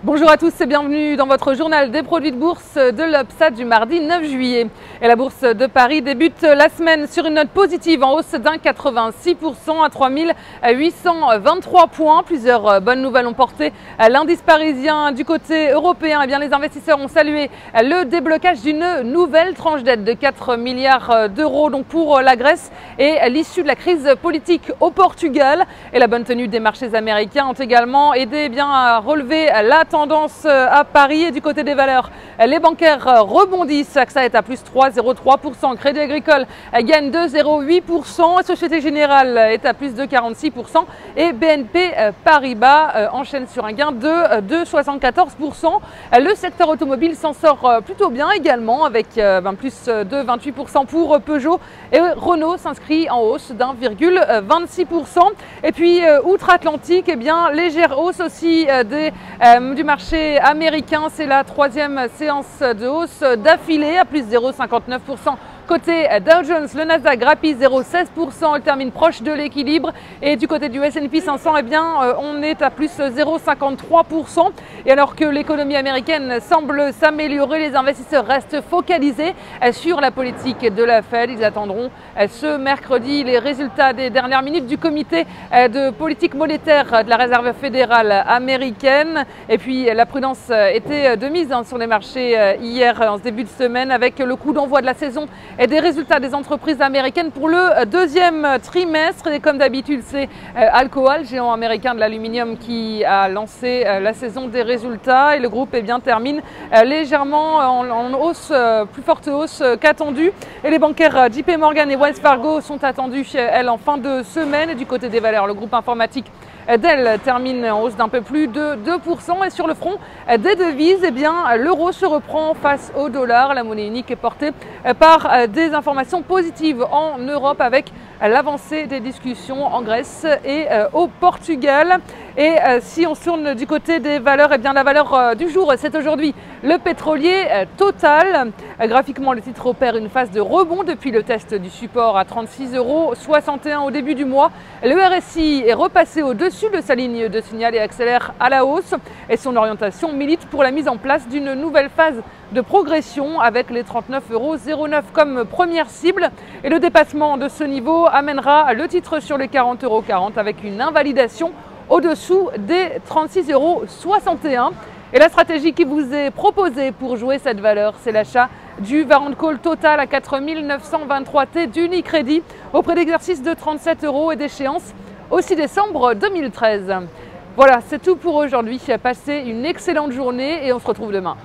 Bonjour à tous et bienvenue dans votre journal des produits de bourse de l'UPSAT du mardi 9 juillet. Et la bourse de Paris débute la semaine sur une note positive en hausse d'1,86% à 3823 points. Plusieurs bonnes nouvelles ont porté l'indice parisien. Du côté européen, les investisseurs ont salué le déblocage d'une nouvelle tranche d'aide de 4 milliards d'euros donc pour la Grèce et l'issue de la crise politique au Portugal. Et la bonne tenue des marchés américains ont également aidé à relever la tendance à Paris. Et du côté des valeurs, les bancaires rebondissent. AXA est à plus 3,03%, Crédit Agricole gagne 2,08%, Société Générale est à plus de 46% et BNP Paribas enchaîne sur un gain de 2,74%. Le secteur automobile s'en sort plutôt bien également avec plus de 28% pour Peugeot et Renault s'inscrit en hausse d'1,26%. Et puis outre-Atlantique, légère hausse aussi du marché américain. C'est la troisième séance de hausse d'affilée à plus 0,59%. Côté Dow Jones, le Nasdaq grappille 0,16%, il termine proche de l'équilibre. Et du côté du S&P 500, on est à plus 0,53%. Et alors que l'économie américaine semble s'améliorer, les investisseurs restent focalisés sur la politique de la Fed. Ils attendront ce mercredi les résultats des dernières minutes du comité de politique monétaire de la Réserve fédérale américaine. Et puis la prudence était de mise sur les marchés hier en ce début de semaine avec le coup d'envoi de la saison et des résultats des entreprises américaines pour le deuxième trimestre. Et comme d'habitude, c'est Alcoa, le géant américain de l'aluminium, qui a lancé la saison des résultats. Et le groupe termine légèrement en hausse, plus forte hausse qu'attendu. Et les bancaires JP Morgan et Wells Fargo sont attendus, elles, en fin de semaine. Et du côté des valeurs, le groupe informatique Dell termine en hausse d'un peu plus de 2%. Et sur le front des devises, l'euro se reprend face au dollar. La monnaie unique est portée par des informations positives en Europe avec l'avancée des discussions en Grèce et au Portugal. Et si on se tourne du côté des valeurs, la valeur du jour, c'est aujourd'hui le pétrolier Total. Graphiquement, le titre opère une phase de rebond depuis le test du support à 36,61 € au début du mois. Le RSI est repassé au-dessus de sa ligne de signal et accélère à la hausse. Et son orientation milite pour la mise en place d'une nouvelle phase de progression avec les 39,09 € comme première cible. Et le dépassement de ce niveau amènera le titre sur les 40,40 € avec une invalidation au-dessous des 36,61 €. Et la stratégie qui vous est proposée pour jouer cette valeur, c'est l'achat du Warrant Call Total à 4923 T d'Unicredit au prix d'exercice de 37 € et d'échéance au 6 décembre 2013. Voilà, c'est tout pour aujourd'hui. Passez une excellente journée et on se retrouve demain.